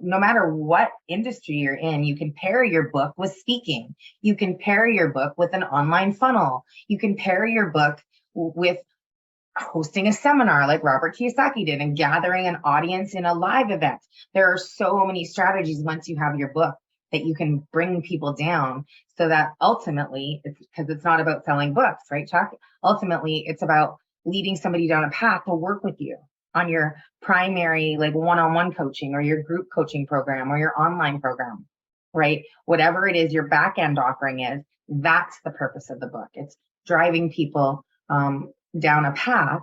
no matter what industry you're in, you can pair your book with speaking. You can pair your book with an online funnel. You can pair your book with hosting a seminar like Robert Kiyosaki did and gathering an audience in a live event. There are so many strategies once you have your book that you can bring people down so that ultimately, because it's not about selling books, right, Chuck? Ultimately, it's about leading somebody down a path to work with you on your primary, like one-on-one coaching or your group coaching program or your online program, right? Whatever it is your back end offering is, that's the purpose of the book. It's driving people down a path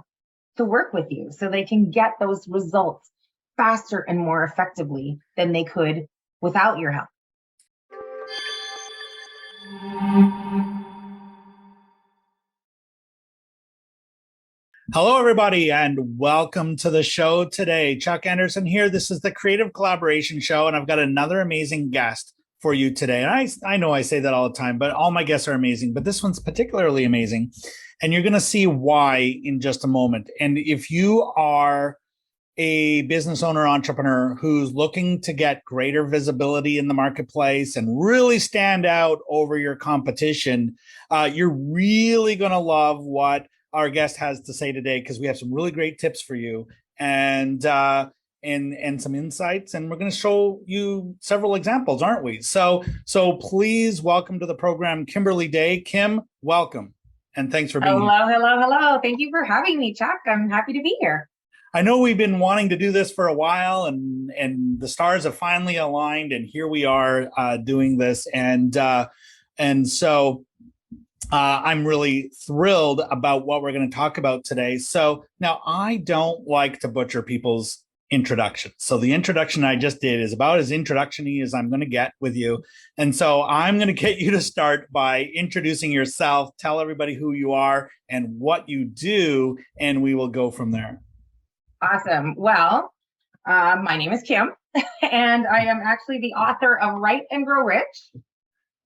to work with you so they can get those results faster and more effectively than they could without your help. Hello, everybody, and welcome to the show today. Chuck Anderson here. This is the Creative Collaboration Show, and I've got another amazing guest for you today. And I know I say that all the time, but all my guests are amazing, but this one's particularly amazing. And you're going to see why in just a moment. And if you are a business owner, entrepreneur who's looking to get greater visibility in the marketplace and really stand out over your competition, you're really going to love what our guest has to say today, because we have some really great tips for you and some insights, and we're going to show you several examples, aren't we? So please welcome to the program, Kimberley Day. Kim, welcome. And thanks for being here. Hello. Thank you for having me, Chuck. I'm happy to be here. I know we've been wanting to do this for a while, and the stars have finally aligned, and here we are doing this. And so I'm really thrilled about what we're going to talk about today. So now, I don't like to butcher people's introductions. So the introduction I just did is about as introduction-y as I'm going to get with you. And so I'm going to get you to start by introducing yourself, tell everybody who you are and what you do, and we will go from there. Awesome. Well, my name is Kim, and I am actually the author of Write and Grow Rich,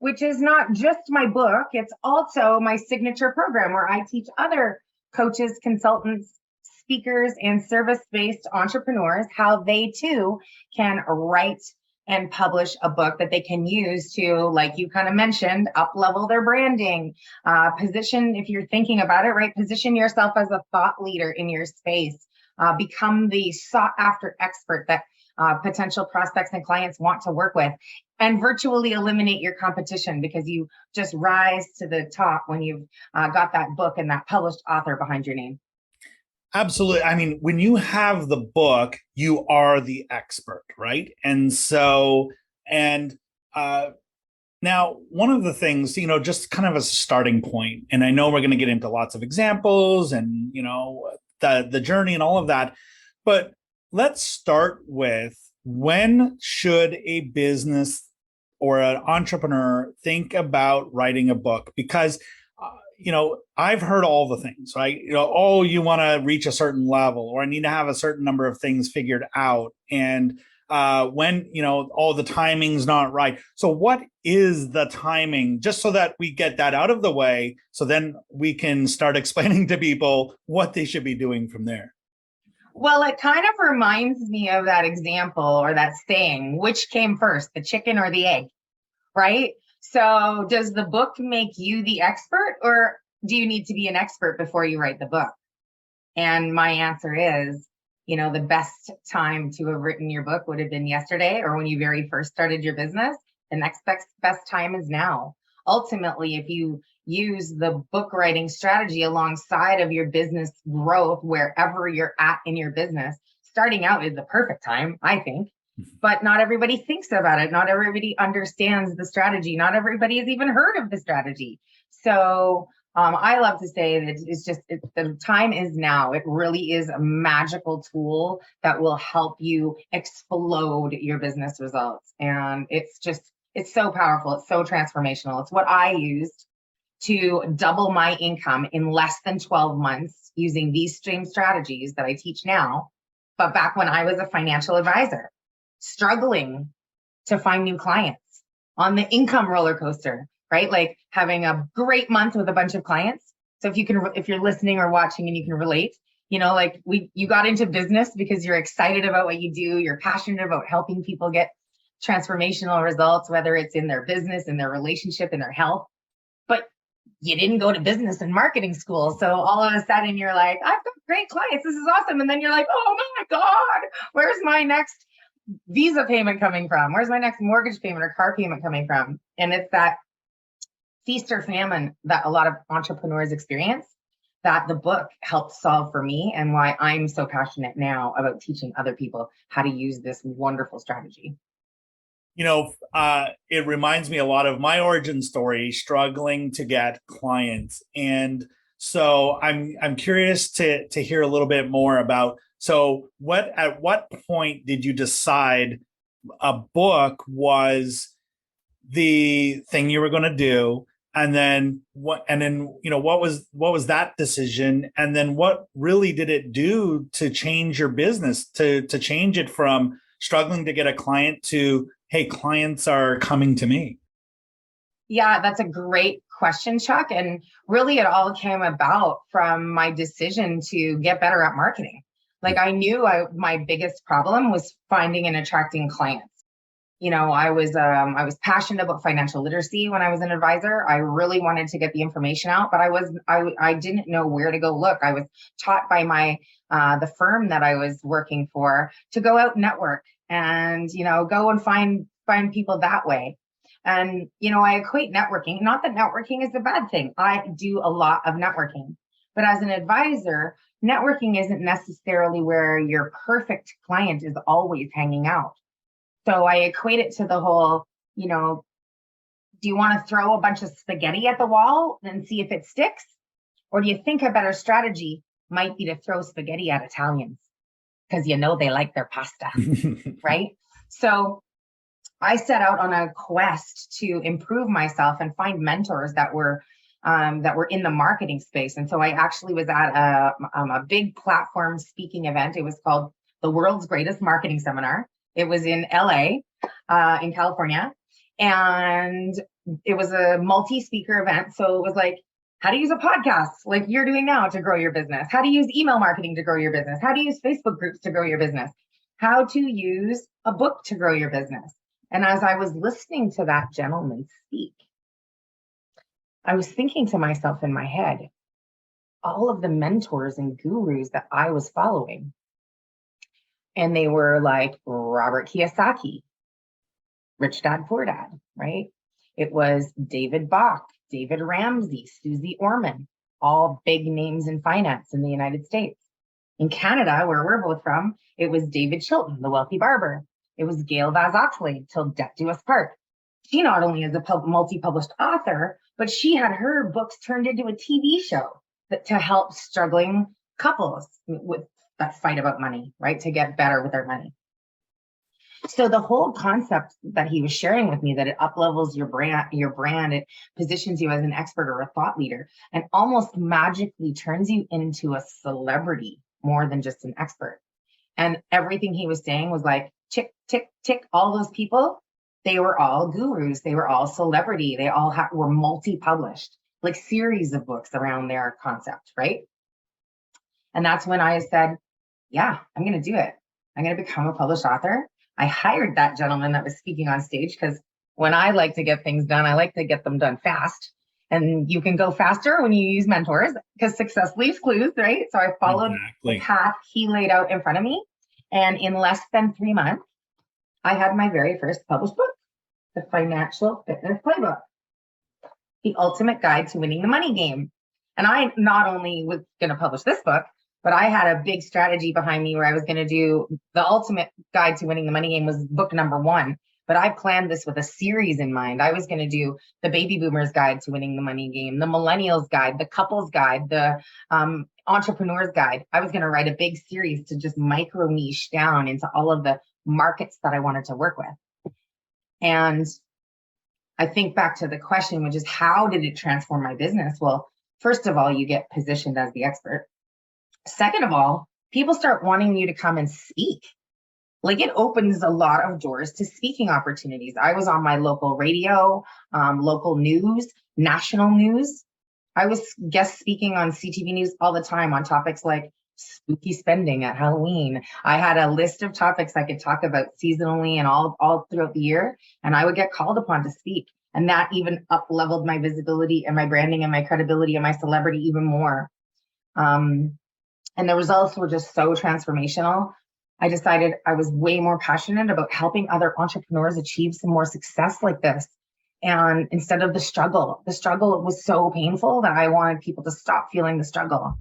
which is not just my book, it's also my signature program where I teach other coaches, consultants, speakers, and service-based entrepreneurs how they too can write and publish a book that they can use to, like you kind of mentioned, up-level their branding, position, if you're thinking about it, right, position yourself as a thought leader in your space, become the sought-after expert that potential prospects and clients want to work with, and virtually eliminate your competition because you just rise to the top when you've got that book and that published author behind your name. Absolutely. I mean, when you have the book, you are the expert, right? And so, now one of the things, just kind of as a starting point, and I know we're going to get into lots of examples and, the journey and all of that, but let's start with, when should a business or an entrepreneur think about writing a book? Because I've heard all the things, right? Oh, you want to reach a certain level, or I need to have a certain number of things figured out. And when, the timing's not right. So what is the timing? Just so that we get that out of the way, so then we can start explaining to people what they should be doing from there. Well, it kind of reminds me of that example or that saying, which came first, the chicken or the egg, right? So does the book make you the expert, or do you need to be an expert before you write the book? And my answer is, the best time to have written your book would have been yesterday, or when you very first started your business. The next best time is now. Ultimately, if you use the book writing strategy alongside of your business growth, wherever you're at in your business, starting out is the perfect time, I think. But not everybody thinks about it. Not everybody understands the strategy. Not everybody has even heard of the strategy. So I love to say that the time is now. It really is a magical tool that will help you explode your business results. And it's so powerful. It's so transformational. It's what I used to double my income in less than 12 months using these same strategies that I teach now. But back when I was a financial advisor, struggling to find new clients on the income roller coaster, right? Like having a great month with a bunch of clients. So if you're listening or watching and you can relate, Like you got into business because you're excited about what you do. You're passionate about helping people get transformational results, whether it's in their business, in their relationship, in their health. But you didn't go to business and marketing school. So all of a sudden you're like, I've got great clients. This is awesome. And then you're like, oh my God, where's my next visa payment coming from? Where's my next mortgage payment or car payment coming from? And it's that feast or famine that a lot of entrepreneurs experience that the book helped solve for me, and why I'm so passionate now about teaching other people how to use this wonderful strategy. It reminds me a lot of my origin story, struggling to get clients. And so I'm curious to hear a little bit more about, at what point did you decide a book was the thing you were going to do? And then what was that decision? And then what really did it do to change your business, to change it from struggling to get a client to, hey, clients are coming to me? Yeah, that's a great question, Chuck. And really it all came about from my decision to get better at marketing. Like I knew my biggest problem was finding and attracting clients. I was passionate about financial literacy when I was an advisor. I really wanted to get the information out, but I didn't know where to go look. I was taught by the firm that I was working for to go out and network and, go and find people that way. And, I equate networking, not that networking is a bad thing. I do a lot of networking, but as an advisor, networking isn't necessarily where your perfect client is always hanging out. So I equate it to the whole, do you want to throw a bunch of spaghetti at the wall and see if it sticks? Or do you think a better strategy might be to throw spaghetti at Italians? Because they like their pasta, right? So I set out on a quest to improve myself and find mentors that were in the marketing space. And so I actually was at a big platform speaking event. It was called the World's Greatest Marketing Seminar. It was in LA, in California, and it was a multi-speaker event. So it was like, how to use a podcast like you're doing now to grow your business, how to use email marketing to grow your business, how to use Facebook groups to grow your business, how to use a book to grow your business. And as I was listening to that gentleman speak, I was thinking to myself in my head, all of the mentors and gurus that I was following. And they were like Robert Kiyosaki, Rich Dad, Poor Dad, right? It was David Bach, David Ramsey, Susie Orman, all big names in finance in the United States. In Canada, where we're both from, it was David Chilton, the wealthy barber. It was Gail Vaz Oxlade, Till Death Do Us Part. She not only is a multi-published author, but she had her books turned into a TV show to help struggling couples with that fight about money, right? To get better with their money. So the whole concept that he was sharing with me, that it uplevels your brand, it positions you as an expert or a thought leader, and almost magically turns you into a celebrity more than just an expert. And everything he was saying was like, tick, tick, tick, all those people, they were all gurus. They were all celebrity. They all were multi-published, like series of books around their concept, right? And that's when I said, yeah, I'm going to do it. I'm going to become a published author. I hired that gentleman that was speaking on stage because when I like to get things done, I like to get them done fast. And you can go faster when you use mentors because success leaves clues, right? So I followed the path he laid out in front of me. And in less than 3 months, I had my very first published book, The Financial Fitness Playbook, The Ultimate Guide to Winning the Money Game. And I not only was going to publish this book, but I had a big strategy behind me where I was going to do The Ultimate Guide to Winning the Money Game was book number 1. But I planned this with a series in mind. I was going to do the Baby Boomers Guide to Winning the Money Game, the Millennials Guide, the Couples Guide, the Entrepreneur's Guide. I was going to write a big series to just micro niche down into all of the markets that I wanted to work with. And I think back to the question, which is how did it transform my business? Well, first of all, you get positioned as the expert. Second of all, people start wanting you to come and speak. Like it opens a lot of doors to speaking opportunities. I was on my local radio, local news, national news. I was guest speaking on CTV News all the time on topics like spooky spending at Halloween. I had a list of topics I could talk about seasonally and all throughout the year, and I would get called upon to speak. And that even up leveled my visibility and my branding and my credibility and my celebrity even more. And the results were just so transformational. I decided I was way more passionate about helping other entrepreneurs achieve some more success like this. And instead of the struggle was so painful that I wanted people to stop feeling the struggle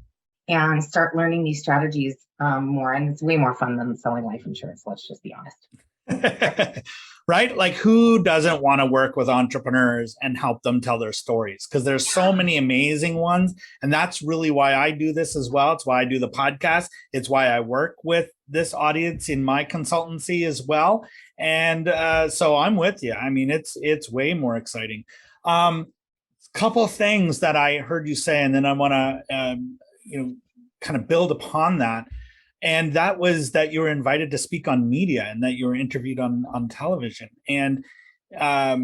and start learning these strategies more. And it's way more fun than selling life insurance. Let's just be honest. Right? Like, who doesn't want to work with entrepreneurs and help them tell their stories? Because there's so many amazing ones. And that's really why I do this as well. It's why I do the podcast. It's why I work with this audience in my consultancy as well. And so I'm with you. I mean, it's way more exciting. Couple of things that I heard you say, and then I want to kind of build upon that. And that was that you were invited to speak on media and that you were interviewed on television. And, I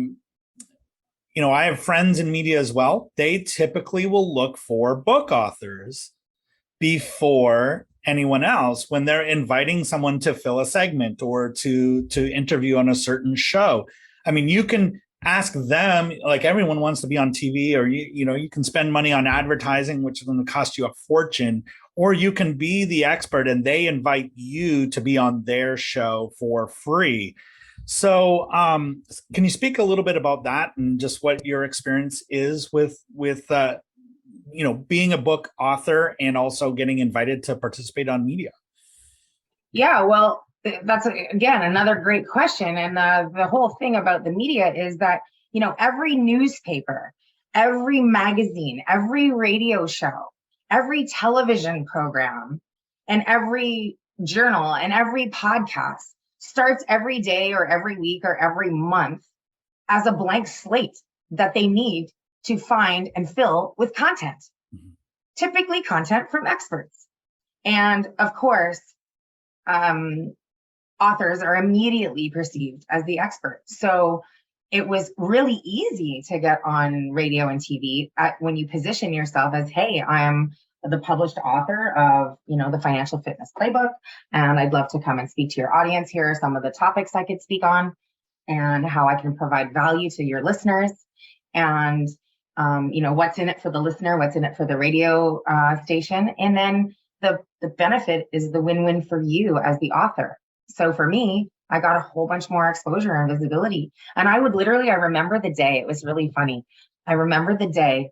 have friends in media as well. They typically will look for book authors before anyone else when they're inviting someone to fill a segment or to interview on a certain show. I mean, you can ask them, like, everyone wants to be on TV, or you can spend money on advertising, which is going to cost you a fortune, or you can be the expert and they invite you to be on their show for free. So can you speak a little bit about that and just what your experience is with being a book author and also getting invited to participate on media? Yeah, well, that's, again, another great question. And the whole thing about the media is that, every newspaper, every magazine, every radio show, every television program, and every journal and every podcast starts every day or every week or every month as a blank slate that they need to find and fill with content, typically content from experts. And of course, authors are immediately perceived as the expert. So it was really easy to get on radio and TV when you position yourself as, hey, I'm the published author of, the Financial Fitness Playbook, and I'd love to come and speak to your audience. Here are some of the topics I could speak on and how I can provide value to your listeners. And, what's in it for the listener, what's in it for the radio station. And then the benefit is the win-win for you as the author. So for me, I got a whole bunch more exposure and visibility. And I remember the day, it was really funny. I remember the day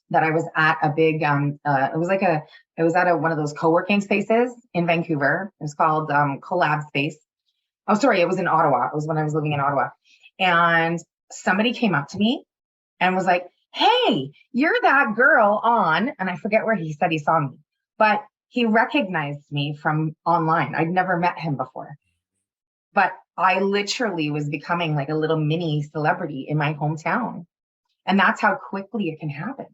that I was at a big, it was at one of those co-working spaces in Vancouver. It was called Collab Space. Oh, sorry, it was in Ottawa. It was when I was living in Ottawa. And somebody came up to me and was like, hey, you're that girl on, and I forget where he said he saw me, but he recognized me from online. I'd never met him before. But I literally was becoming like a little mini celebrity in my hometown. And that's how quickly it can happen,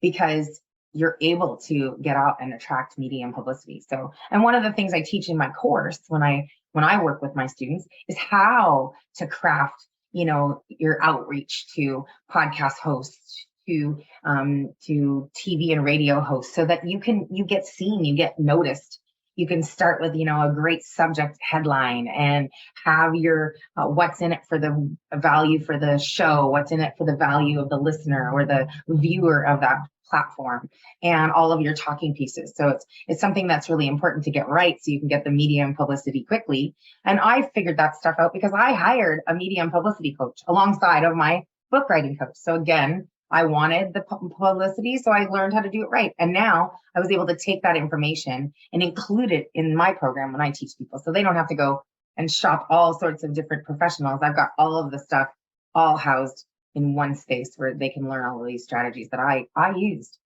because you're able to get out and attract media and publicity. So, and one of the things I teach in my course when I work with my students is how to craft, your outreach to podcast hosts, to TV and radio hosts, so that you get seen, you get noticed. You can start with, a great subject headline and have your what's in it for the value for the show, what's in it for the value of the listener or the viewer of that platform, and all of your talking pieces. So it's something that's really important to get right so you can get the media and publicity quickly. And I figured that stuff out because I hired a media and publicity coach alongside of my book writing coach. So again, I wanted the publicity, so I learned how to do it right. And now I was able to take that information and include it in my program when I teach people. So they don't have to go and shop all sorts of different professionals. I've got all of the stuff all housed in one space where they can learn all of these strategies that I used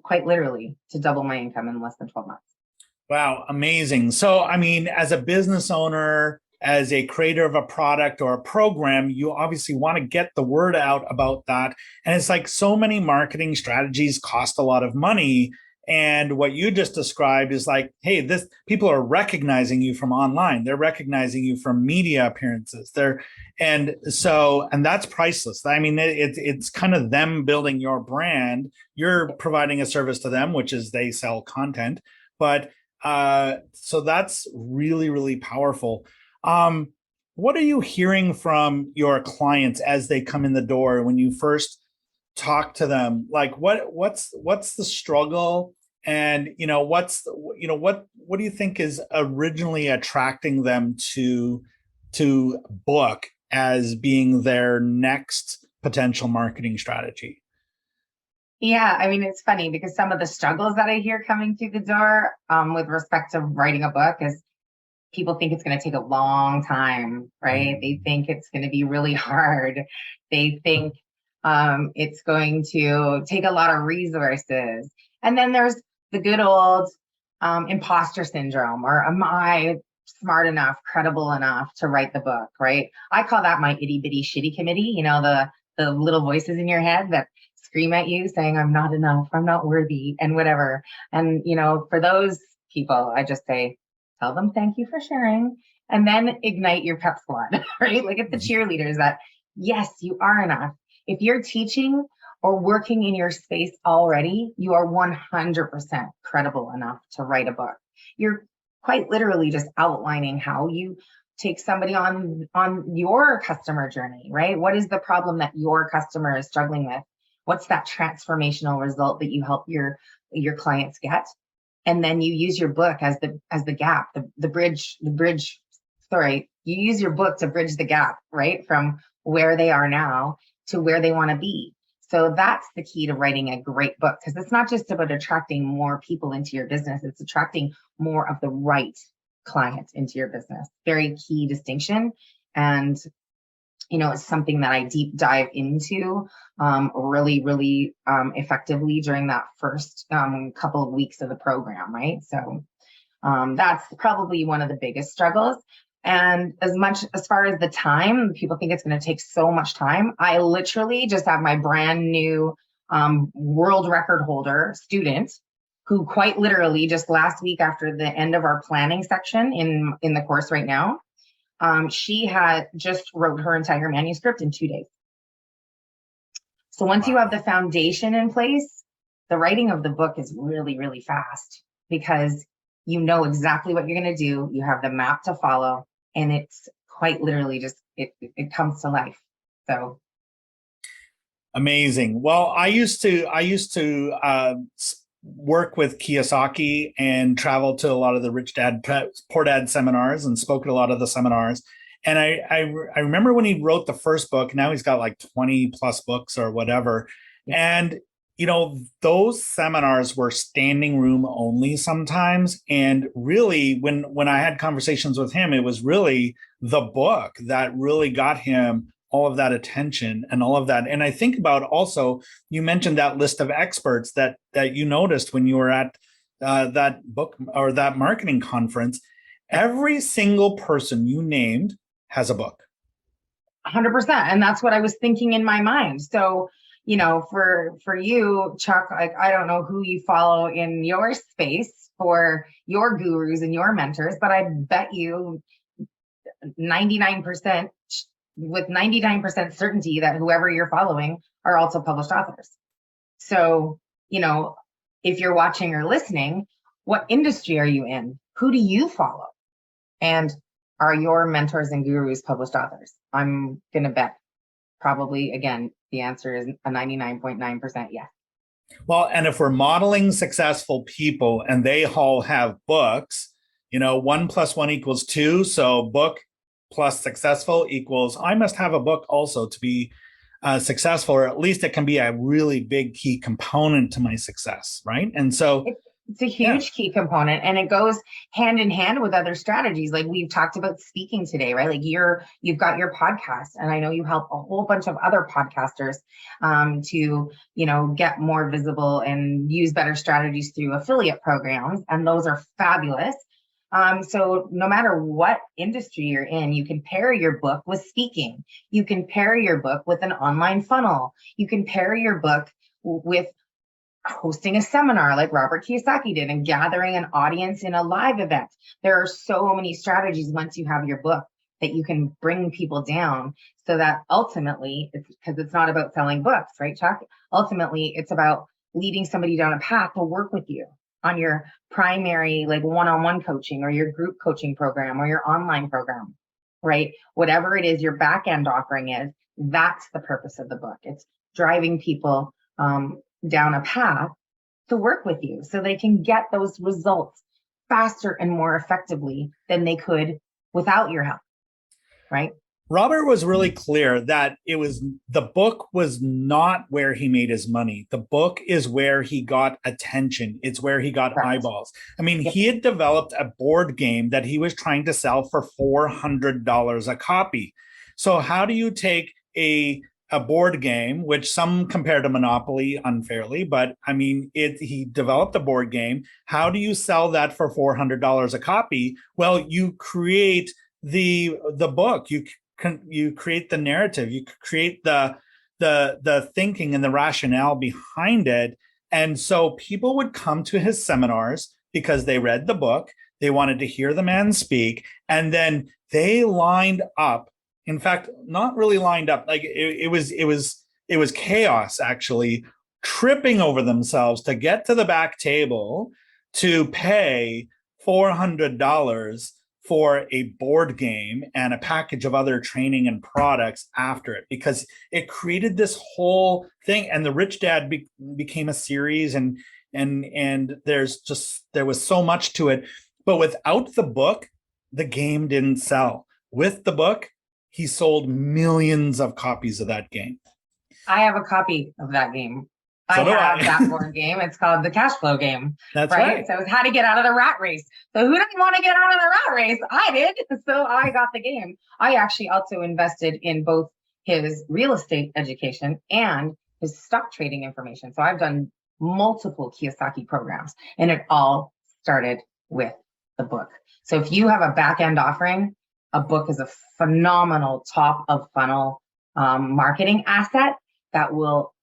quite literally to double my income in less than 12 months. Wow, amazing. So, I mean, as a business owner, as a creator of a product or a program, you obviously want to get the word out about that. And it's like so many marketing strategies cost a lot of money. And what you just described is like, hey, people are recognizing you from online. They're recognizing you from media appearances. And that's priceless. I mean, it's kind of them building your brand. You're providing a service to them, which is they sell content. But so that's really, really powerful. Um, what are you hearing from your clients as they come in the door when you first talk to them? Like what's the struggle? And what do you think is originally attracting them to book as being their next potential marketing strategy? Yeah, I mean, it's funny because some of the struggles that I hear coming through the door with respect to writing a book is people think it's going to take a long time, right? They think it's going to be really hard. They think it's going to take a lot of resources. And then there's the good old imposter syndrome, or am I smart enough, credible enough to write the book, right? I call that my itty bitty shitty committee, the little voices in your head that scream at you saying, I'm not enough, I'm not worthy, and whatever. And, for those people, I just say, tell them thank you for sharing, and then ignite your pep squad, right? Look at the cheerleaders that, yes, you are enough. If you're teaching or working in your space already, you are 100% credible enough to write a book. You're quite literally just outlining how you take somebody on your customer journey, right? What is the problem that your customer is struggling with? What's that transformational result that you help your clients get? And then you use your book as the gap, the bridge. Sorry, you use your book to bridge the gap, right, from where they are now to where they want to be. So that's the key to writing a great book, because it's not just about attracting more people into your business, it's attracting more of the right clients into your business. Very key distinction. And it's something that I deep dive into really, really effectively during that first couple of weeks of the program, right? So that's probably one of the biggest struggles. And as far as the time, people think it's going to take so much time. I literally just have my brand new world record holder student who quite literally just last week, after the end of our planning section in the course right now, she had just wrote her entire manuscript in 2 days. So once you have the foundation in place, the writing of the book is really, really fast, because you know exactly what you're going to do. You have the map to follow, and it's quite literally just, it comes to life. So. Amazing. Well, I used to work with Kiyosaki and travel to a lot of the Rich Dad Poor Dad seminars and spoke at a lot of the seminars. And I remember when he wrote the first book. Now he's got like 20 plus books or whatever. And those seminars were standing room only sometimes. And really, when I had conversations with him, it was really the book that really got him all of that attention and all of that. And I think about also, you mentioned that list of experts that you noticed when you were at that book or that marketing conference. Every single person you named has a book. 100%. And that's what I was thinking in my mind. So, for you, Chuck, like, I don't know who you follow in your space for your gurus and your mentors, but I bet you 99%, with 99% certainty, that whoever you're following are also published authors. So, if you're watching or listening, what industry are you in? Who do you follow? And are your mentors and gurus published authors? I'm going to bet probably, again, the answer is a 99.9% yes. Well, and if we're modeling successful people and they all have books, 1 + 1 = 2. So book plus successful equals, I must have a book also to be successful, or at least it can be a really big key component to my success, right? And so it's a huge key component, and it goes hand in hand with other strategies. Like we've talked about speaking today, right? Like you've got your podcast, and I know you help a whole bunch of other podcasters to, get more visible and use better strategies through affiliate programs. And those are fabulous. So no matter what industry you're in, you can pair your book with speaking. You can pair your book with an online funnel. You can pair your book with hosting a seminar like Robert Kiyosaki did and gathering an audience in a live event. There are so many strategies once you have your book that you can bring people down, so that ultimately, because it's not about selling books, right, Chuck? Ultimately, it's about leading somebody down a path to work with you. on your primary, like one-on-one coaching or your group coaching program or your online program, right? Whatever it is your back end offering is, that's the purpose of the book. It's driving people down a path to work with you so they can get those results faster and more effectively than they could without your help, right? Robert was really clear that the book was not where he made his money. The book is where he got attention. It's where he got eyeballs. I mean, he had developed a board game that he was trying to sell for $400 a copy. So how do you take a board game, which some compare to Monopoly unfairly, but I mean, he developed a board game. How do you sell that for $400 a copy? Well, you create the book. You create the narrative, you create the thinking and the rationale behind it. And so people would come to his seminars because they read the book, they wanted to hear the man speak, and then they lined up. In fact, not really lined up, like it was chaos, actually, tripping over themselves to get to the back table to pay $400 for a board game and a package of other training and products after it, because it created this whole thing. And the Rich Dad became a series, and there was so much to it. But without the book, the game didn't sell. With the book, he sold millions of copies of that game. I have a copy of that game. So I have that board game. It's called the Cash Flow Game. That's right. So it's how to get out of the rat race. So who didn't want to get out of the rat race? I did. So I got the game. I actually also invested in both his real estate education and his stock trading information. So I've done multiple Kiyosaki programs, and it all started with the book. So if you have a back end offering, a book is a phenomenal top of funnel marketing asset that will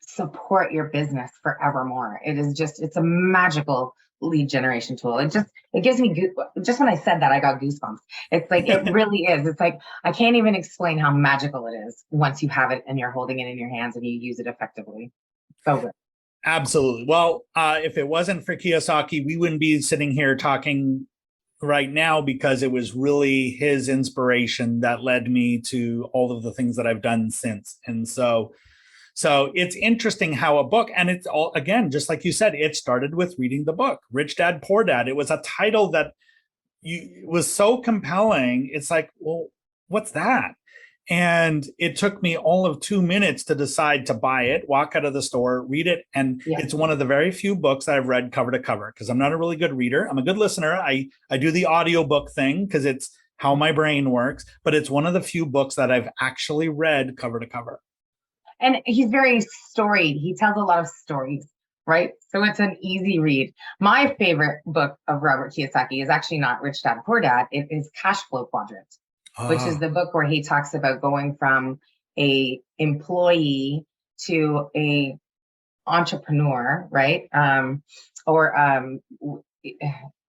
support your business forevermore. It's a magical lead generation tool. It gives me, just when I said that, I got goosebumps. It's like, it really is. It's like, I can't even explain how magical it is once you have it and you're holding it in your hands and you use it effectively. So good. Absolutely. Well, if it wasn't for Kiyosaki, we wouldn't be sitting here talking right now, because it was really his inspiration that led me to all of the things that I've done since. And so it's interesting how a book, and it's all, again, just like you said, it started with reading the book, Rich Dad, Poor Dad. It was a title that was so compelling. It's like, well, what's that? And it took me all of 2 minutes to decide to buy it, walk out of the store, read it. And It's one of the very few books that I've read cover to cover, because I'm not a really good reader. I'm a good listener. I do the audiobook thing because it's how my brain works, but it's one of the few books that I've actually read cover to cover. And he's very storied. He tells a lot of stories, right? So it's an easy read. My favorite book of Robert Kiyosaki is actually not Rich Dad, Poor Dad. It is Cash Flow Quadrant, which is the book where he talks about going from a employee to a entrepreneur, right?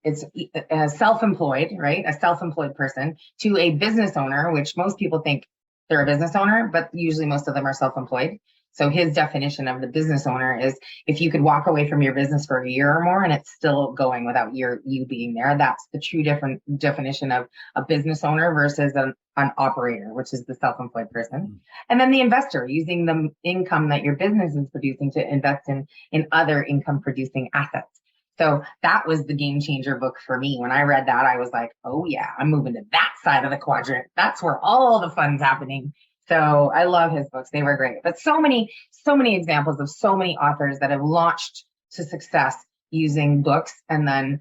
It's a self-employed, right? A self-employed person to a business owner, which most people think they're a business owner, but usually most of them are self-employed. So his definition of the business owner is if you could walk away from your business for a year or more and it's still going without you being there, that's the true different definition of a business owner versus an operator, which is the self-employed person. And then the investor, using the income that your business is producing to invest in other income producing assets. So that was the game changer book for me. When I read that, I was like, oh yeah, I'm moving to that side of the quadrant. That's where all the fun's happening. So I love his books. They were great. But so many examples of so many authors that have launched to success using books and then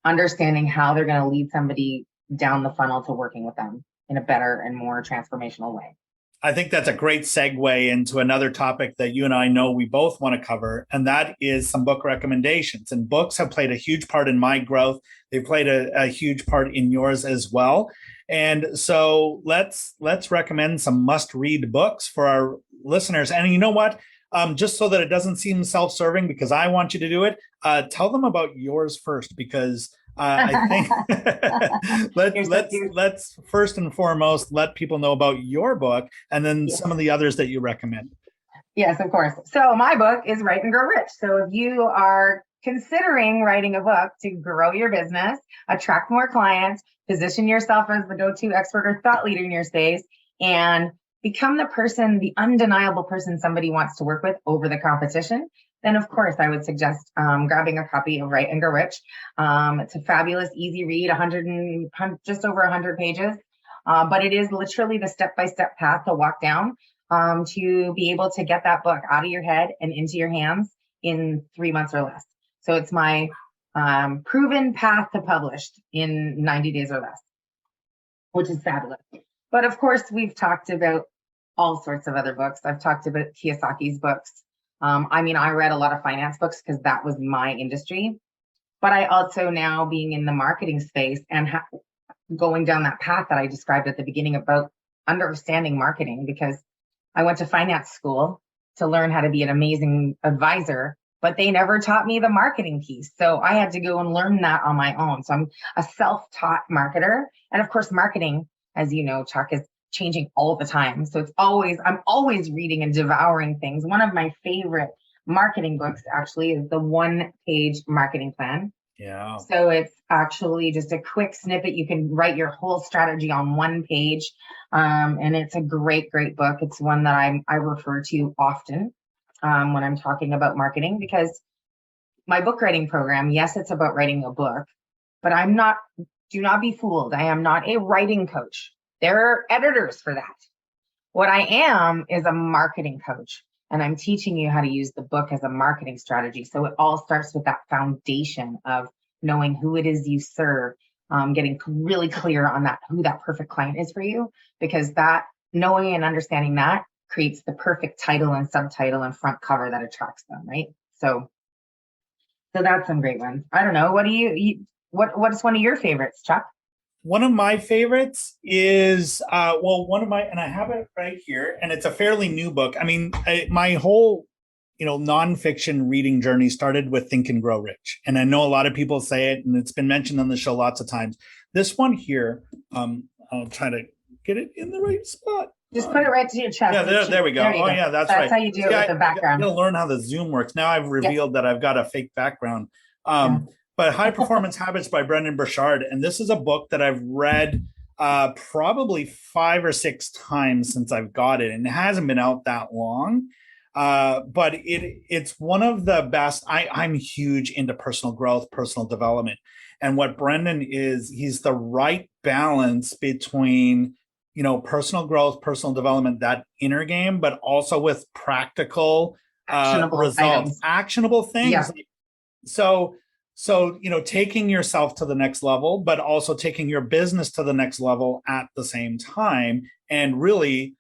understanding how they're going to lead somebody down the funnel to working with them in a better and more transformational way. I think that's a great segue into another topic that you and I know we both want to cover, and that is some book recommendations. And books have played a huge part in my growth. They've played a huge part in yours as well. And so let's recommend some must-read books for our listeners. And you know what? Just so that it doesn't seem self-serving, because I want you to do it, tell them about yours first, because I think let's first and foremost let people know about your book, and then some of the others that you recommend. Yes, of course. So my book is Write and Grow Rich. So if you are considering writing a book to grow your business, attract more clients, position yourself as the go-to expert or thought leader in your space, and become the person, the undeniable person somebody wants to work with over the competition, then of course I would suggest grabbing a copy of Write and Grow Rich. It's a fabulous, easy read, just over 100 pages, but it is literally the step-by-step path to walk down to be able to get that book out of your head and into your hands in 3 months or less. So it's my proven path to published in 90 days or less, which is fabulous. But of course, we've talked about all sorts of other books. I've talked about Kiyosaki's books. I read a lot of finance books because that was my industry. But I also now, being in the marketing space and going down that path that I described at the beginning about understanding marketing, because I went to finance school to learn how to be an amazing advisor, but they never taught me the marketing piece. So I had to go and learn that on my own. So I'm a self-taught marketer. And of course, marketing, as you know, Chuck, is changing all the time. So I'm always reading and devouring things. One of my favorite marketing books actually is the One-Page Marketing Plan. Yeah. So it's actually just a quick snippet. You can write your whole strategy on one page. And it's a great, great book. It's one that I refer to often when I'm talking about marketing, because my book writing program, yes, it's about writing a book, but do not be fooled. I am not a writing coach. There are editors for that. What I am is a marketing coach, and I'm teaching you how to use the book as a marketing strategy. So it all starts with that foundation of knowing who it is you serve, getting really clear on who that perfect client is for you, because that knowing and understanding that creates the perfect title and subtitle and front cover that attracts them, right? So that's some great ones. I don't know. What's one of your favorites, Chuck? One of my favorites is, and I have it right here, and it's a fairly new book. My whole, nonfiction reading journey started with Think and Grow Rich. And I know a lot of people say it, and it's been mentioned on the show lots of times. This one here, I'll try to get it in the right spot. Just put it right to your chest. Yeah, there we go. Yeah, that's right. That's how you do it with the background. I'm going to learn how the Zoom works. Now I've revealed that I've got a fake background. But High Performance Habits by Brendon Burchard. And this is a book that I've read probably 5 or 6 times since I've got it. And it hasn't been out that long. But it's one of the best. I'm huge into personal growth, personal development. And what Brendon is, he's the right balance between, personal growth, personal development, that inner game, but also with practical results, actionable things. Yeah. So, taking yourself to the next level, but also taking your business to the next level at the same time. And really,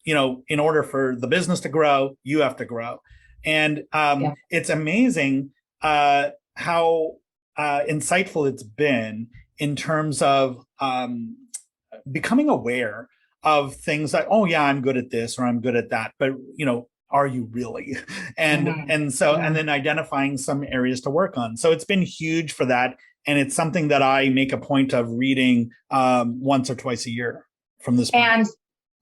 in order for the business to grow, you have to grow. And It's amazing how insightful it's been in terms of becoming aware of things like, oh yeah, I'm good at this or I'm good at that. But, are you really? And then identifying some areas to work on. So it's been huge for that. And it's something that I make a point of reading once or twice a year from this point. And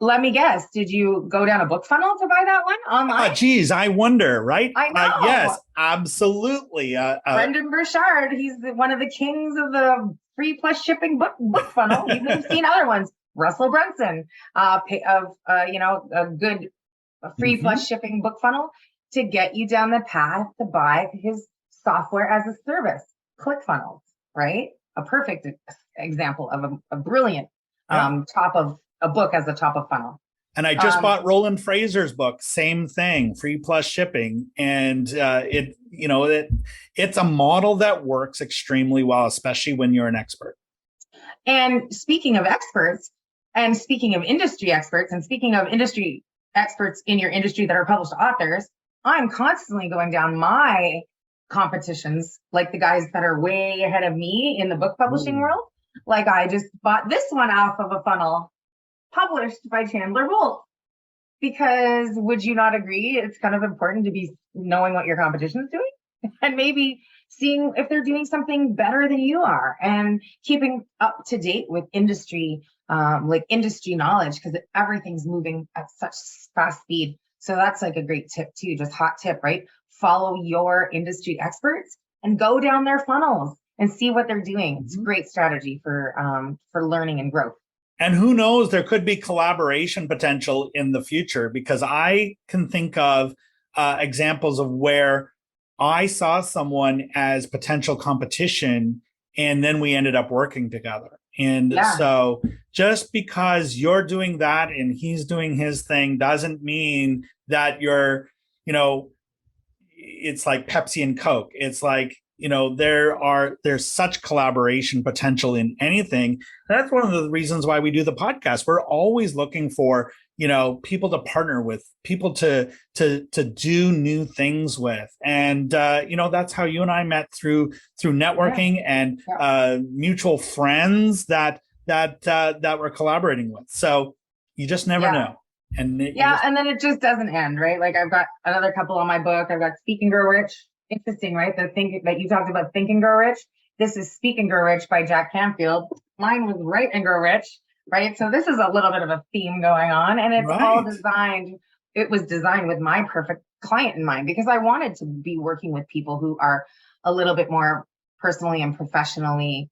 let me guess, did you go down a book funnel to buy that one online? Geez, I wonder, right? I know. Yes, absolutely. Brendon Burchard, he's one of the kings of the free plus shipping book funnel. You've seen other ones. Russell Brunson, a good free plus shipping book funnel to get you down the path to buy his software as a service, ClickFunnels, right? A perfect example of a brilliant top of a book as a top of funnel. And I just bought Roland Fraser's book, same thing, free plus shipping. And it's a model that works extremely well, especially when you're an expert. And speaking of experts, and speaking of industry experts, and speaking of industry experts in your industry that are published authors, I'm constantly going down my competitions, like the guys that are way ahead of me in the book publishing world. Like I just bought this one off of a funnel published by Chandler Bolt, because would you not agree? It's kind of important to be knowing what your competition is doing and maybe seeing if they're doing something better than you are, and keeping up to date with industry, industry knowledge, because everything's moving at such fast speed. So that's like a great tip too, just hot tip, right? Follow your industry experts and go down their funnels and see what they're doing. It's a Mhm. great strategy for learning and growth. And who knows, there could be collaboration potential in the future, because I can think of examples of where I saw someone as potential competition and then we ended up working together. And Yeah. so just because you're doing that and he's doing his thing doesn't mean that you're, you know, it's like Pepsi and Coke. It's like, there's such collaboration potential in anything. That's one of the reasons why we do the podcast. We're always looking for, people to partner with, people to do new things with. And that's how you and I met through networking and mutual friends that we're collaborating with. So you just never know. And and then it just doesn't end, right? Like I've got another couple on my book. I've got Speak and Grow Rich. Interesting, right? The thing that you talked about, Think and Grow Rich. This is Speak and Grow Rich by Jack Canfield. Mine was Write and Grow Rich, right? So this is a little bit of a theme going on, and it's all designed. It was designed with my perfect client in mind, because I wanted to be working with people who are a little bit more personally and professionally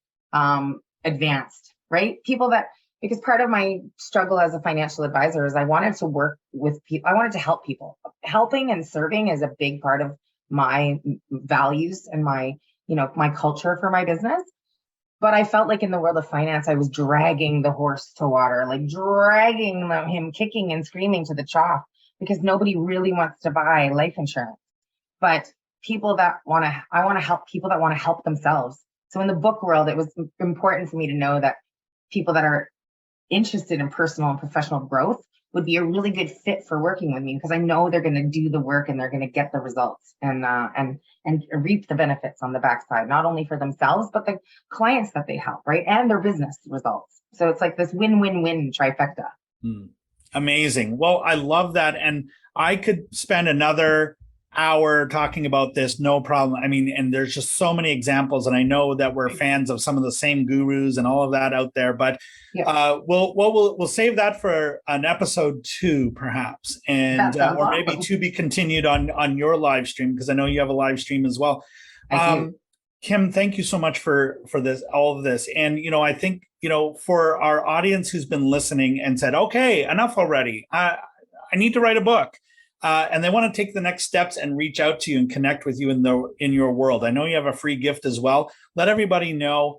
advanced, right? People that, because part of my struggle as a financial advisor is I wanted to work with people. I wanted to help people. Helping and serving is a big part of my values and my culture for my business. But I felt like in the world of finance, I was dragging the horse to water, like dragging him kicking and screaming to the trough, because nobody really wants to buy life insurance. But I want to help people that want to help themselves. So in the book world, it was important for me to know that people that are interested in personal and professional growth would be a really good fit for working with me, because I know they're going to do the work and they're going to get the results and reap the benefits on the backside, not only for themselves, but the clients that they help, right? And their business results. So it's like this win-win-win trifecta. Amazing. Well, I love that. And I could spend another hour talking about this, no problem. I mean, and there's just so many examples, and I know that we're fans of some of the same gurus and all of that out there. But we'll save that for an episode 2, perhaps, and or maybe to be continued on your live stream, because I know you have a live stream as well. Kim, thank you so much for this, all of this, and I think for our audience who's been listening and said, okay, enough already. I need to write a book. And they want to take the next steps and reach out to you and connect with you in your world. I know you have a free gift as well. Let everybody know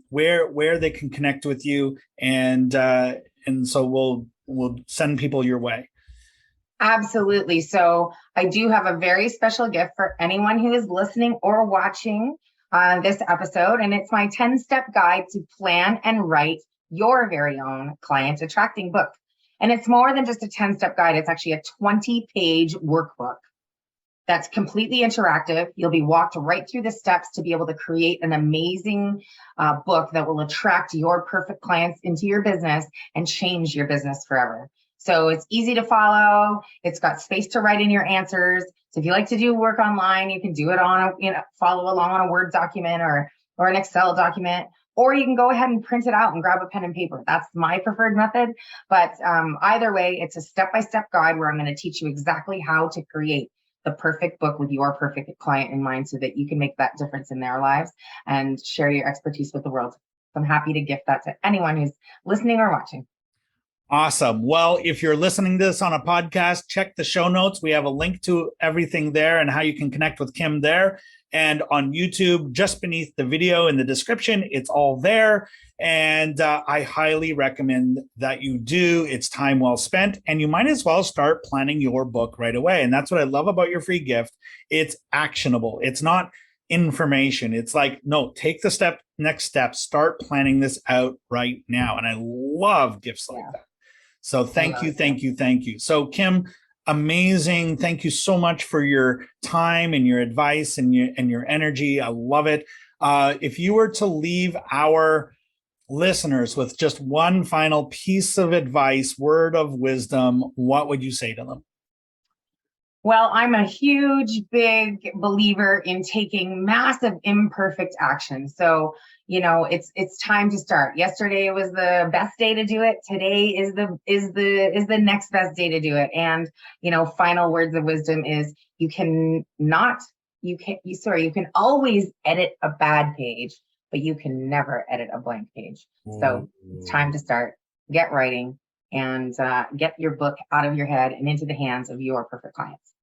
where they can connect with you, and so we'll send people your way. Absolutely. So I do have a very special gift for anyone who is listening or watching this episode, and it's my 10-step guide to plan and write your very own client attracting book. And it's more than just a 10-step guide. It's actually a 20-page workbook that's completely interactive. You'll be walked right through the steps to be able to create an amazing book that will attract your perfect clients into your business and change your business forever. So it's easy to follow. It's got space to write in your answers. So if you like to do work online, you can do it on follow along on a Word document or an Excel document. Or you can go ahead and print it out and grab a pen and paper. That's my preferred method. But either way, it's a step-by-step guide where I'm going to teach you exactly how to create the perfect book with your perfect client in mind, so that you can make that difference in their lives and share your expertise with the world. So I'm happy to gift that to anyone who's listening or watching. Awesome. Well, if you're listening to this on a podcast, check the show notes. We have a link to everything there and how you can connect with Kim there. And on YouTube, just beneath the video in the description, it's all there. And I highly recommend that you do. It's time well spent. And you might as well start planning your book right away. And that's what I love about your free gift. It's actionable. It's not information. It's like, no, take the next step, start planning this out right now. And I love gifts like that. So thank you. So Kim, amazing. Thank you so much for your time and your advice and your energy. I love it. If you were to leave our listeners with just one final piece of advice, word of wisdom, what would you say to them? Well, I'm a huge, big believer in taking massive, imperfect action. So, it's time to start. Yesterday was the best day to do it. Today is the next best day to do it. And, final words of wisdom is you can not you can always edit a bad page, but you can never edit a blank page. So it's time to start, get writing, and get your book out of your head and into the hands of your perfect clients.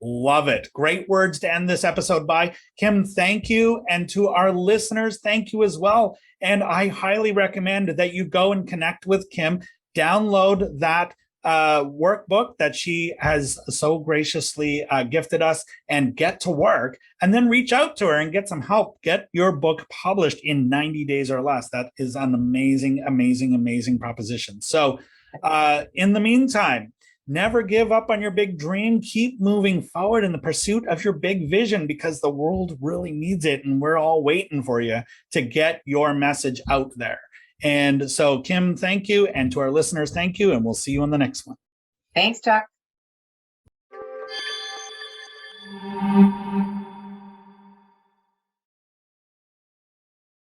Love it. Great words to end this episode by. Kim, thank you. And to our listeners, thank you as well. And I highly recommend that you go and connect with Kim, download that workbook that she has so graciously gifted us, and get to work, and then reach out to her and get some help. Get your book published in 90 days or less. That is an amazing, amazing, amazing proposition. So in the meantime, never give up on your big dream. Keep moving forward in the pursuit of your big vision, because the world really needs it, and we're all waiting for you to get your message out there. And so, Kim, thank you. And to our listeners, thank you. And we'll see you on the next one. Thanks, Chuck.